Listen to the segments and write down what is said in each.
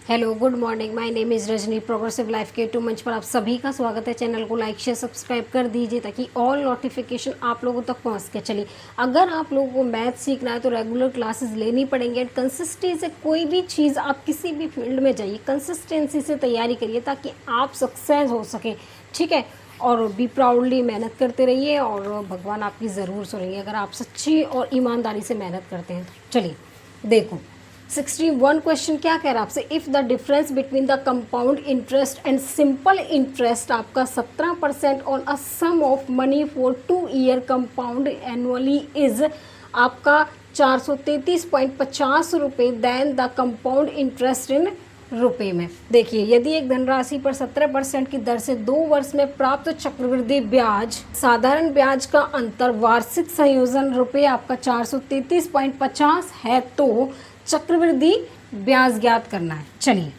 Hello good morning, my name is Rajni. Progressive life के YouTube मंच पर आप सभी का स्वागत है। चैनल को लाइक शेयर सब्सक्राइब कर दीजिए ताकि ऑल नोटिफिकेशन आप लोगों तक पहुंच के चलिए। अगर आप लोगों को मैथ सीखना है तो रेगुलर क्लासेस लेनी पड़ेंगे एंड कंसिस्टेंसी से कोई भी चीज़ आप किसी भी फील्ड में जाइए, कंसिस्टेंसी से तैयारी करिए ताकि आप सक्सेस हो सके, ठीक है। और बी प्राउडली मेहनत करते रहिए और भगवान आपकी ज़रूर सुनेंगे अगर आप सच्ची और ईमानदारी से मेहनत करते हैं तो। चलिए देखो 61 क्वेश्चन क्या कह रहा है आपसे, if the difference between the compound interest and simple interest आपका 17% on a sum of money for 2 year compound annually is आपका 433.50 रुपये then the compound interest in रुपये में। देखिए, यदि एक धनराशि पर 17% की दर से 2 वर्ष में प्राप्त चक्रवृद्धि ब्याज साधारण ब्याज का अंतर वार्षिक संयोजन रुपये आपका 433.50 है तो चक्रवृद्धि ब्याज ज्ञात करना है। चलिए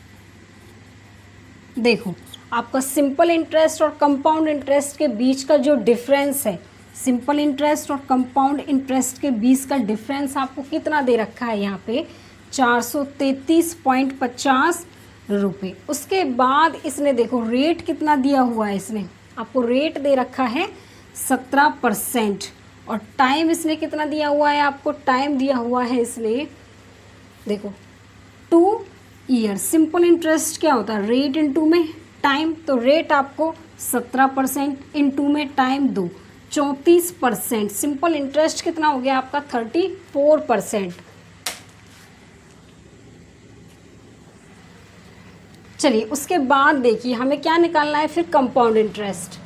देखो, आपका सिंपल इंटरेस्ट और कंपाउंड इंटरेस्ट के बीच का जो डिफरेंस है, सिंपल इंटरेस्ट और कंपाउंड इंटरेस्ट के बीच का डिफरेंस आपको कितना दे रखा है यहाँ पे 433.50 रुपये। उसके बाद इसने देखो रेट कितना दिया हुआ है, इसने आपको रेट दे रखा है 17% और टाइम इसने कितना दिया हुआ है, आपको टाइम दिया हुआ है इसने देखो 2 ईयर। सिंपल इंटरेस्ट क्या होता है, रेट इनटू में टाइम, तो रेट आपको 17% इनटू में टाइम 2 34%। सिंपल इंटरेस्ट कितना हो गया आपका 34%। चलिए उसके बाद देखिए हमें क्या निकालना है फिर कंपाउंड इंटरेस्ट।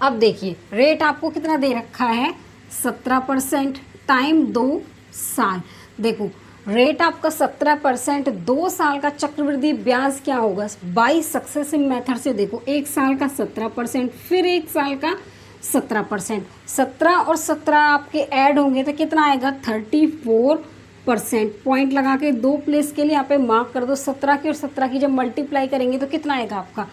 अब देखिए रेट आपको कितना दे रखा है 17%, टाइम 2 साल। देखो रेट आपका 17%, 2 साल का चक्रवृद्धि ब्याज क्या होगा 22 सक्सेसिव मेथड से। देखो 1 साल का 17%, फिर 1 साल का 17%, 17 और 17 आपके ऐड होंगे तो कितना आएगा 34%। पॉइंट लगा के 2 प्लेस के लिए यहाँ पे मार्क कर दो। 17 की और 17 की जब मल्टीप्लाई करेंगे तो कितना आएगा आपका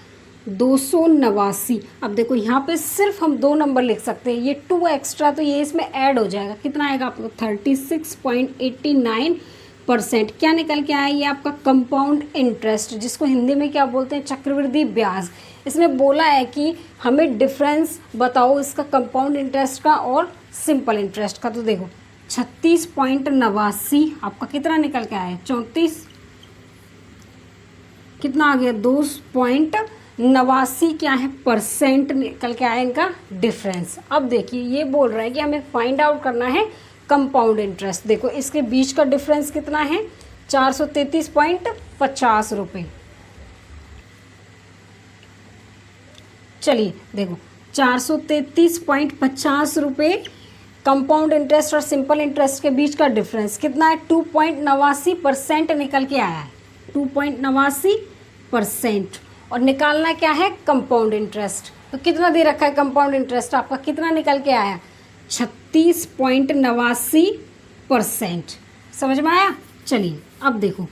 289। अब देखो यहाँ पे सिर्फ हम 2 नंबर लिख सकते हैं, ये 2 एक्स्ट्रा तो ये इसमें ऐड हो जाएगा। कितना आएगा आपको 36.89%। क्या निकल के आया ये आपका कंपाउंड इंटरेस्ट, जिसको हिंदी में क्या बोलते हैं चक्रवृद्धि ब्याज। इसने बोला है कि हमें डिफरेंस बताओ इसका कंपाउंड इंटरेस्ट का और सिंपल इंटरेस्ट का। तो देखो 36.89 आपका कितना निकल के आया 34, कितना आ गया 2.89 क्या है परसेंट निकल के आया इनका डिफरेंस। अब देखिए ये बोल रहा है कि हमें फाइंड आउट करना है कंपाउंड इंटरेस्ट। देखो इसके बीच का डिफरेंस कितना है 433.50 रुपये। चलिए देखो 433.50 रुपये कंपाउंड इंटरेस्ट और सिंपल इंटरेस्ट के बीच का डिफरेंस कितना है 2.89% निकल के आया है 2.89%। और निकालना क्या है कंपाउंड इंटरेस्ट। तो कितना दे रखा है कंपाउंड इंटरेस्ट आपका कितना निकल के आया 36.89%। समझ में आया। चलिए अब देखो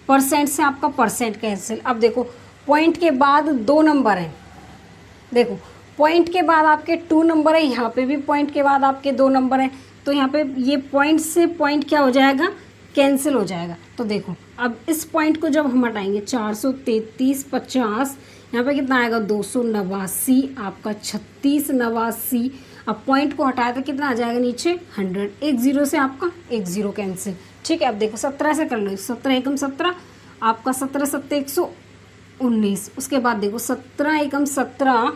परसेंट से आपका परसेंट कैंसिल। अब देखो पॉइंट के बाद 2 नंबर हैं, देखो पॉइंट के बाद आपके 2 नंबर है, यहाँ पे भी पॉइंट के बाद आपके 2 नंबर हैं, तो यहाँ पे ये पॉइंट से पॉइंट क्या हो जाएगा कैंसिल हो जाएगा। तो देखो अब इस पॉइंट को जब हम हटाएंगे 433.50, यहाँ पे कितना आएगा 289, आपका 3689। अब पॉइंट को हटाया तो कितना आ जाएगा नीचे 100, 1 0 से आपका 1 0 कैंसिल। ठीक है, अब देखो 17 से कर लो, 17 एकम 17 आपका 17 7 119। उसके बाद देखो 17 एकम 17,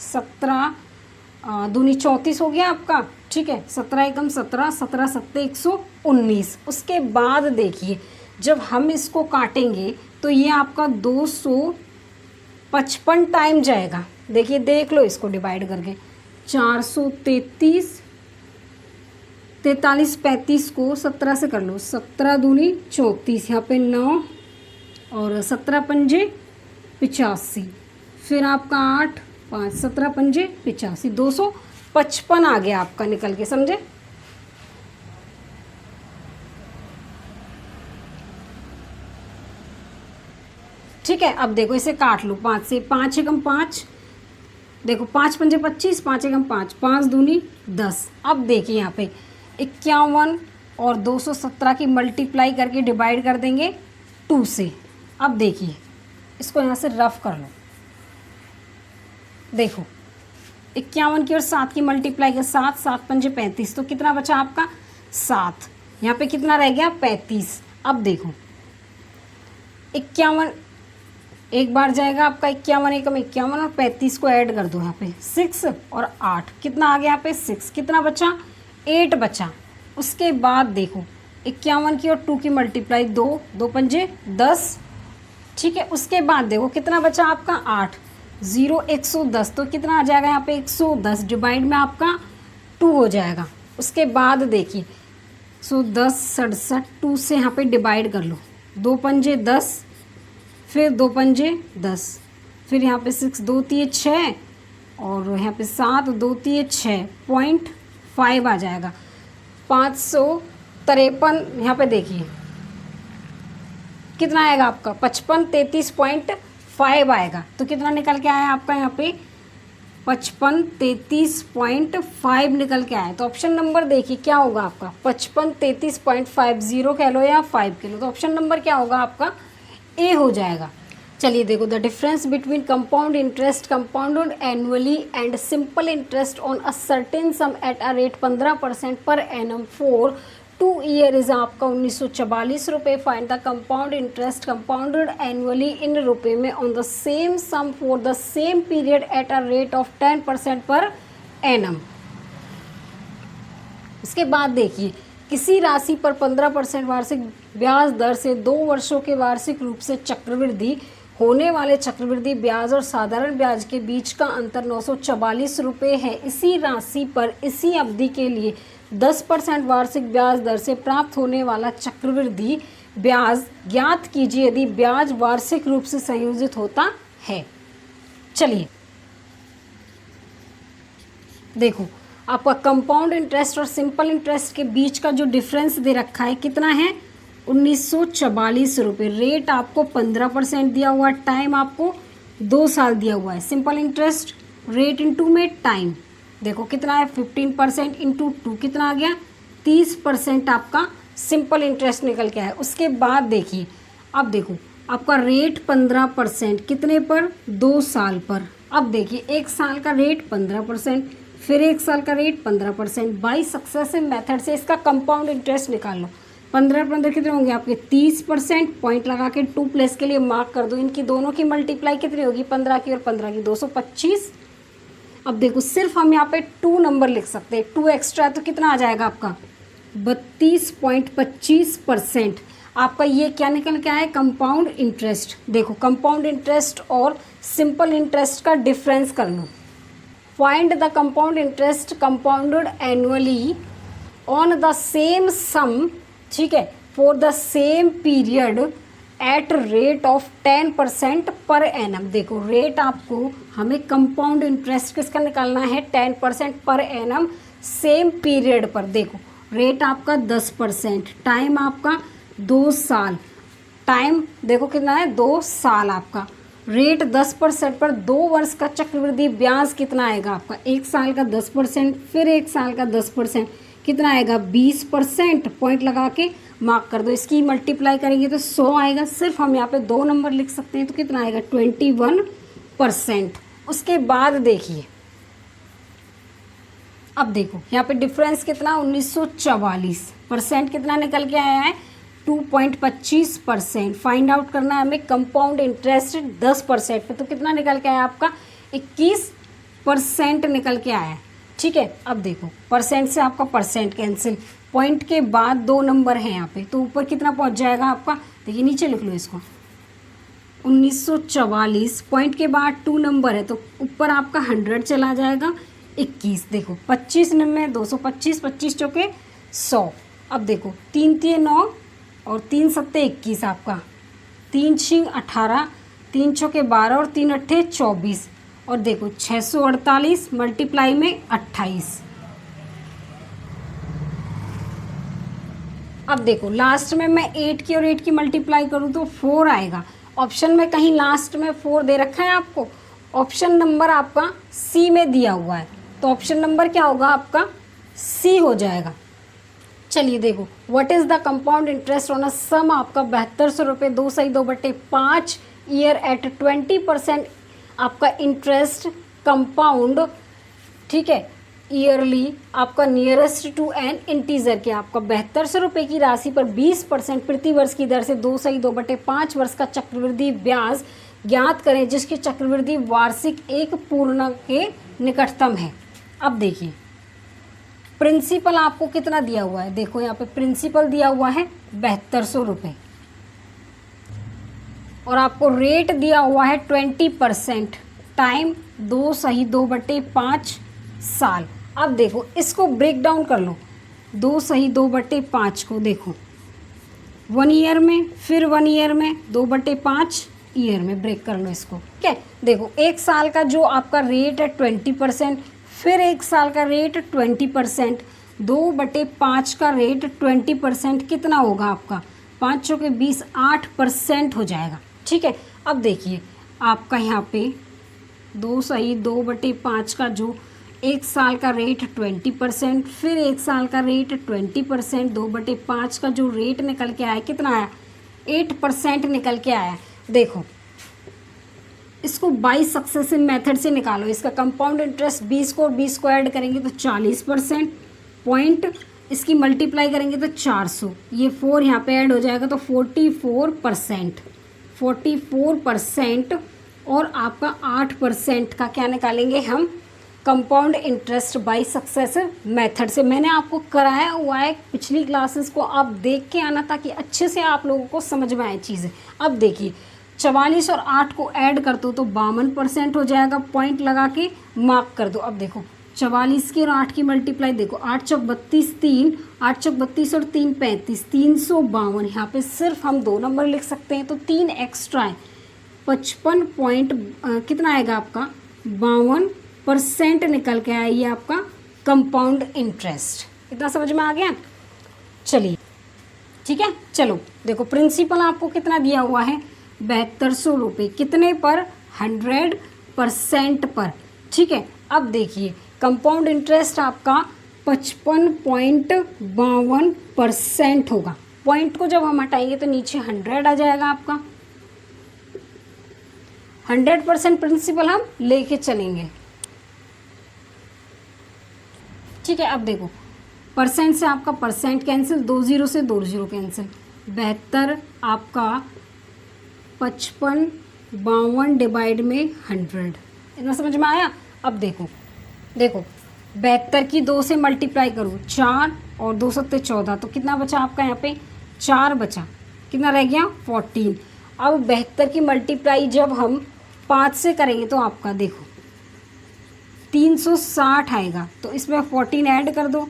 17 दूनी 34 हो गया आपका। ठीक है, 17 एकम 17, 17 7 119। उसके बाद देखिए जब हम इसको काटेंगे तो ये आपका 255 टाइम जाएगा। देखिए देख लो इसको डिवाइड करके 433, 43 35 को 17 से कर लो, 17 दूनी 34, यहाँ पे 9 और 17 पंजे 85, फिर आपका 8 5 17 पंजे 85, 255 आ गया आपका निकल के। समझे। ठीक है, अब देखो इसे काट लो 5 से, 5 एकम 5, देखो 5 पंजे 25, 5 एकम 5, 5 दूनी 10। अब देखिए यहाँ पे 51 और 217 की मल्टीप्लाई करके डिवाइड कर देंगे 2 से। अब देखिए इसको यहाँ से रफ कर लो। देखो 51 की और 7 की मल्टीप्लाई कर, 7 7 पंजे 35, तो कितना बचा आपका 7। यहाँ पे कितना रह गया 35। अब देखो 51 एक बार जाएगा आपका 51 एकम 51 और 35 को ऐड कर दो यहाँ पे 6 और 8, कितना आ गया यहाँ पे 6, कितना बचा 8 बचा। उसके बाद देखो 51 की और 2 की मल्टीप्लाई 2 2 पंजे 10, ठीक है। उसके बाद देखो कितना बचा आपका 8, 0 110, तो कितना आ जाएगा यहाँ पे 110 डिवाइड में आपका 2 हो जाएगा। उसके बाद देखिए 110 67, 2 से यहाँ पे डिवाइड कर लो, 2 पंजे 10, फिर 2 पंजे 10, फिर यहाँ पे 6 2 3 6 और यहाँ पे 7 2 3 6 0.5 आ जाएगा। 553 यहाँ पे देखिए कितना आएगा आपका 55 33.5 आएगा। तो कितना निकल के आया आपका यहाँ पे 55 33.5 निकल के आया। तो ऑप्शन नंबर देखिए क्या होगा आपका 55 33.5, 0 कह लो या 5 कह लो, तो ऑप्शन नंबर क्या होगा आपका ए हो जाएगा। चलिए देखो the difference between compound interest compounded annually and simple interest on a certain some eight a rate 15% per annum for 2 year is आपका 1944 रुपये। Find the compound interest compounded annually in रुपये में on the same sum for the same period at a rate of 10% per annum. इसके बाद देखिए किसी राशि पर 15% वार्षिक ब्याज दर से 2 वर्षों के वार्षिक रूप से चक्रवृद्धि होने वाले चक्रवृद्धि ब्याज और साधारण ब्याज के बीच का अंतर 944 रुपये है। इसी राशि पर इसी अवधि के लिए 10% वार्षिक ब्याज दर से प्राप्त होने वाला चक्रवृद्धि ब्याज ज्ञात कीजिए यदि ब्याज वार्षिक रूप से संयोजित होता है। चलिए देखो आपका कंपाउंड इंटरेस्ट और सिंपल इंटरेस्ट के बीच का जो डिफरेंस दे रखा है कितना है 1944 रुपये। रेट आपको 15% दिया हुआ, टाइम आपको 2 साल दिया हुआ है। सिंपल इंटरेस्ट रेट इंटू में टाइम देखो कितना है 15% इंटू 2 कितना आ गया 30% आपका सिंपल इंटरेस्ट निकल के आया। उसके बाद देखिए अब देखो आपका रेट 15% कितने पर 2 साल पर। अब देखिए 1 साल का रेट 15%, फिर 1 साल का रेट 15%। बाई सक्सेसिव मेथड से इसका कंपाउंड इंटरेस्ट निकाल लो। 15 कितने होंगे आपके 30%, पॉइंट लगा के 2 प्लस के लिए मार्क कर दो। इनकी दोनों की मल्टीप्लाई कितनी होगी 15 की और 15 की 225। अब देखो सिर्फ हम यहाँ पे 2 नंबर लिख सकते हैं, 2 एक्स्ट्रा है तो कितना आ जाएगा आपका 32.25%। आपका ये क्या निकल के आया कंपाउंड इंटरेस्ट। देखो कंपाउंड इंटरेस्ट और सिंपल इंटरेस्ट का डिफरेंस कर लो। Find the compound interest compounded annually on the same sum, ठीक है, for the same period at rate of 10% per annum. देखो रेट आपको हमें कंपाउंड इंटरेस्ट किसका निकालना है 10% पर एनम सेम पीरियड पर। देखो रेट आपका 10%, टाइम आपका 2 साल, टाइम देखो कितना है 2 साल आपका। रेट 10% पर 2 वर्ष का चक्रवृद्धि ब्याज कितना आएगा आपका 1 साल का 10%, फिर 1 साल का 10% कितना आएगा 20%। पॉइंट लगा के मार्क कर दो। इसकी मल्टीप्लाई करेंगे तो 100 आएगा। सिर्फ हम यहाँ पे 2 नंबर लिख सकते हैं तो कितना आएगा 21%। उसके बाद देखिए अब देखो यहाँ पे डिफरेंस कितना 1944%, कितना निकल के आया है 2.25%। फाइंड आउट करना है हमें कंपाउंड इंटरेस्ट 10% पे, तो कितना निकल के आया आपका 21% निकल के आया है। ठीक है अब देखो परसेंट से आपका परसेंट कैंसिल, पॉइंट के बाद 2 नंबर हैं यहाँ पे, तो ऊपर कितना पहुँच जाएगा आपका, देखिए नीचे लिख लो इसको 1944, पॉइंट के बाद 2 नंबर है तो ऊपर आपका 100 चला जाएगा 21। देखो 25 में 225, 25 चौके 100। अब देखो 3 3 9 और 3 7 21 आपका, 3 6 18, 3 चौके 12 और 3 अट्ठे 24 और देखो 648 मल्टीप्लाई में 28। अब देखो लास्ट में मैं 8 की और 8 की मल्टीप्लाई करूँ तो 4 आएगा। ऑप्शन में कहीं लास्ट में 4 दे रखा है आपको, ऑप्शन नंबर आपका सी में दिया हुआ है, तो ऑप्शन नंबर क्या होगा आपका सी हो जाएगा। चलिए देखो, what is the compound interest on a sum आपका 7200 रुपये 2/5 ईयर एट 20% आपका इंटरेस्ट कंपाउंड, ठीक है, ईयरली आपका नियरेस्ट टू एन इंटीजर के आपका 7200 रुपये की राशि पर 20% प्रति वर्ष की दर से 2/5 वर्ष का चक्रवृद्धि ब्याज ज्ञात करें जिसकी चक्रवृद्धि वार्षिक एक पूर्णांक के निकटतम है। अब देखिए प्रिंसिपल आपको कितना दिया हुआ है, देखो यहाँ पे प्रिंसिपल दिया हुआ है 7200 रुपये और आपको रेट दिया हुआ है 20%, टाइम 2/5 साल। अब देखो इसको ब्रेक डाउन कर लो, 2/5 को देखो 1 ईयर में, फिर 1 ईयर में, 2/5 ईयर में ब्रेक कर लो इसको, ठीक है। देखो 1 साल का जो आपका रेट है 20%, फिर 1 साल का रेट 20%, 2/5 का रेट 20% कितना होगा आपका, 5 चौके 20, 8% हो जाएगा, ठीक है। अब देखिए आपका यहाँ पे 2/5 का जो 1 साल का रेट 20%, फिर 1 साल का रेट 20%, 2/5 का जो रेट निकल के आया कितना आया, 8% निकल के आया। देखो इसको बाई सक्सेसिव मेथड से निकालो, इसका कंपाउंड इंटरेस्ट 20 को 20 को ऐड करेंगे तो 40%, पॉइंट इसकी मल्टीप्लाई करेंगे तो 400, ये 4 यहाँ पे ऐड हो जाएगा तो 44% और आपका 8% का क्या निकालेंगे हम, compound interest by successive method से। मैंने आपको कराया हुआ है पिछली क्लासेस को, आप देख के आना ताकि अच्छे से आप लोगों को समझ में आए चीज़ें। अब देखिए 44 और 8 को ऐड कर दो तो 52% हो जाएगा, पॉइंट लगा के मार्क कर दो। अब देखो 44 की और 8 की मल्टीप्लाई देखो, 8 चौक 32, 3 8 चौक 32 और 3 35, 352। यहाँ पे सिर्फ हम 2 नंबर लिख सकते हैं तो 3 एक्स्ट्रा है, 55 पॉइंट कितना आएगा आपका, 52% निकल के आया ये आपका कंपाउंड इंटरेस्ट। इतना समझ में आ गया, चलिए ठीक है। चलो देखो प्रिंसिपल आपको कितना दिया हुआ है, 7200 रुपये, कितने पर, 100% पर, ठीक है। अब देखिए कंपाउंड इंटरेस्ट आपका 55.52% होगा, पॉइंट को जब हम हटाएंगे तो नीचे 100 आ जाएगा आपका, 100% प्रिंसिपल हम लेके चलेंगे, ठीक है। अब देखो परसेंट से आपका परसेंट कैंसिल, 2 0 से 2 0 कैंसिल, 72 आपका 55 52 डिवाइड में 100, इतना समझ में आया। अब देखो 72 की 2 से मल्टीप्लाई करो 4 और 2 सत्ते 14, तो कितना बचा आपका यहाँ पे, 4 बचा, कितना रह गया 14। अब 72 की मल्टीप्लाई जब हम 5 से करेंगे तो आपका देखो 360 आएगा, तो इसमें 14 ऐड कर दो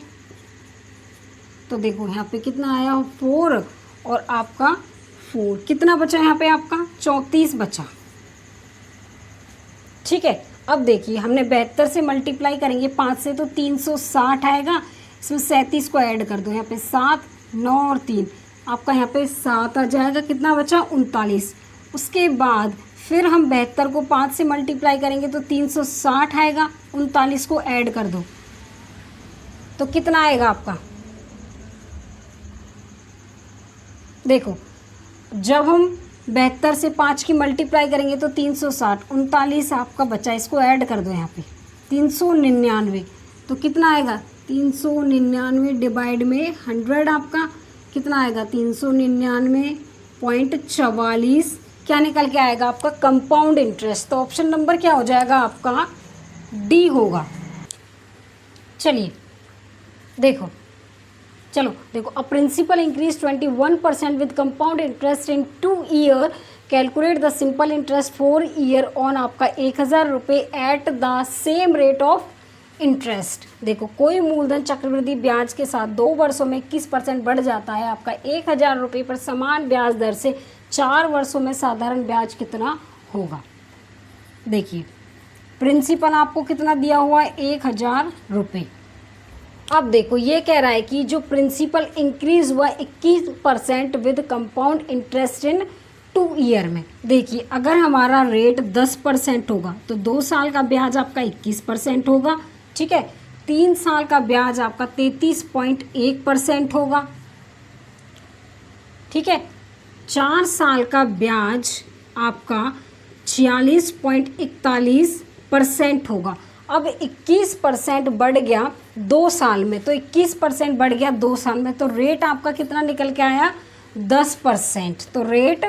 तो देखो यहाँ पे कितना आया 4 और आपका 4, कितना बचा यहाँ पे आपका 34 बचा, ठीक है। अब देखिए हमने 72 से मल्टीप्लाई करेंगे 5 से तो 360 आएगा, इसमें 37 को ऐड कर दो, यहाँ पे 7 9 और 3 आपका यहाँ पे 7 आ जाएगा, कितना बचा 39। उसके बाद फिर हम 72 को 5 से मल्टीप्लाई करेंगे तो 360 आएगा, 39 को ऐड कर दो तो कितना आएगा आपका, देखो जब हम 72 से 5 की मल्टीप्लाई करेंगे तो 360, 39 आपका बचा, इसको ऐड कर दो यहाँ पे 399, तो कितना आएगा 399 डिवाइड में 100 आपका कितना आएगा 399.44, क्या निकल के आएगा आपका कंपाउंड इंटरेस्ट। तो ऑप्शन नंबर क्या हो जाएगा आपका, डी होगा। चलिए चलो देखो a principal increase 21% with compound interest in 2 year, calculate the simple interest 4 year on आपका 1000 रुपये at the same rate of interest. देखो कोई मूलधन चक्रवृद्धि ब्याज के साथ 2 वर्षों में 21% बढ़ जाता है, आपका 1000 रुपये पर समान ब्याज दर से 4 वर्षों में साधारण ब्याज कितना होगा। देखिए प्रिंसिपल आपको कितना दिया हुआ है 1000 रुपये। अब देखो ये कह रहा है कि जो प्रिंसिपल इंक्रीज हुआ 21% with compound interest in 2 year में। देखिए अगर हमारा रेट 10% होगा तो 2 साल का ब्याज आपका 21% होगा, ठीक है। 3 साल का ब्याज आपका 33.1% होगा। ठीक है, 4 साल का ब्याज आपका 46.41% होगा। अब 21% बढ़ गया 2 साल में, तो 21% बढ़ गया 2 साल में, तो रेट आपका कितना निकल के आया 10%, तो रेट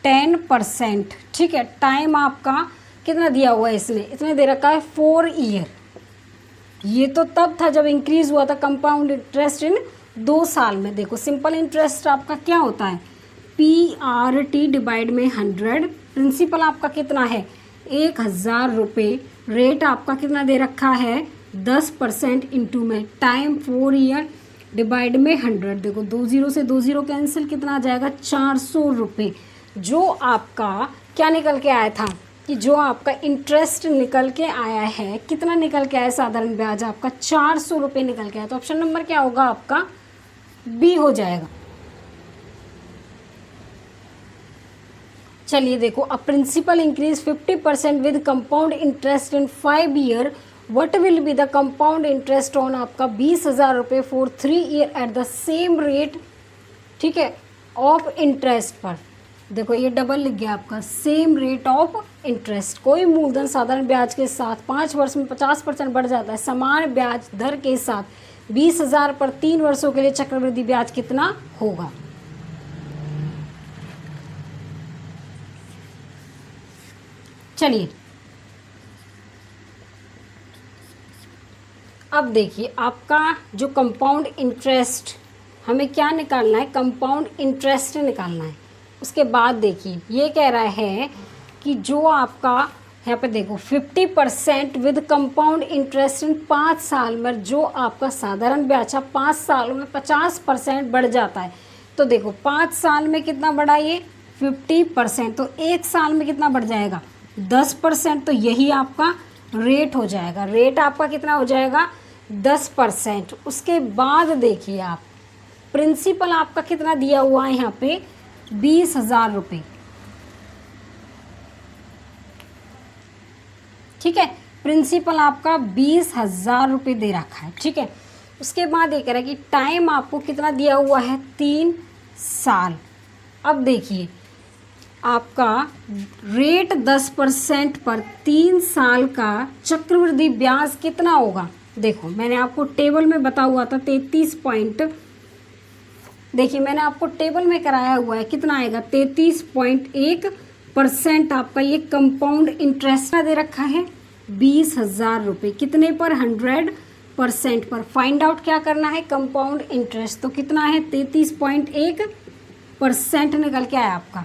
10%। ठीक है, टाइम आपका कितना दिया हुआ है इसने दे रखा है 4 ईयर। ये तो तब था जब इंक्रीज हुआ था कंपाउंड इंटरेस्ट इन 2 साल में। देखो सिंपल इंटरेस्ट आपका क्या होता है, PRT डिवाइड में 100, प्रिंसिपल आपका कितना है 1000 रुपये, रेट आपका कितना दे रखा है 10% इंटू में टाइम 4 ईयर डिवाइड में 100। देखो 2 0 से 2 0 कैंसिल, कितना आ जाएगा 400 रुपये। जो आपका क्या निकल के आया था कि जो आपका इंटरेस्ट निकल के आया है, कितना निकल के आया साधारण ब्याज आपका 400 रुपये निकल के आया। तो ऑप्शन नंबर क्या होगा आपका बी हो जाएगा। चलिए देखो, a principal increase 50% with compound interest in 5 year, what will be the compound interest on आपका 20,000 रुपये for 3 year at the same rate. ठीक है, ऑफ इंटरेस्ट पर। देखो ये डबल लिख गया आपका, सेम रेट ऑफ इंटरेस्ट। कोई मूलधन साधारण ब्याज के साथ 5 वर्ष में 50% बढ़ जाता है, समान ब्याज दर के साथ 20,000 पर 3 वर्षों के लिए चक्रवृद्धि ब्याज कितना होगा। चलिए अब देखिए, आपका जो कंपाउंड इंटरेस्ट हमें क्या निकालना है, कंपाउंड इंटरेस्ट निकालना है। उसके बाद देखिए ये कह रहा है कि जो आपका यहाँ पे देखो 50% विद कंपाउंड इंटरेस्ट इन 5 साल में, जो आपका साधारण ब्याज 5 सालों में 50% बढ़ जाता है। तो देखो 5 साल में कितना बढ़ा ये 50%, तो 1 साल में कितना बढ़ जाएगा 10%। तो यही आपका रेट हो जाएगा, रेट आपका कितना हो जाएगा 10%। उसके बाद देखिए आप प्रिंसिपल आपका कितना दिया हुआ है यहाँ पे 20,000 रुपये। ठीक है, प्रिंसिपल आपका 20,000 रुपये दे रखा है। ठीक है, उसके बाद ये कह रहा है कि टाइम आपको कितना दिया हुआ है 3 साल। अब देखिए आपका रेट 10% पर 3 साल का चक्रवृद्धि ब्याज कितना होगा। देखो मैंने आपको टेबल में बता हुआ था 33 पॉइंट, देखिए मैंने आपको टेबल में कराया हुआ है, कितना आएगा 33.1% आपका ये कंपाउंड इंटरेस्ट दे रखा है 20,000 रुपये, कितने पर 100% पर। फाइंड आउट क्या करना है कंपाउंड इंटरेस्ट, तो कितना है 33.1% निकल के आया आपका।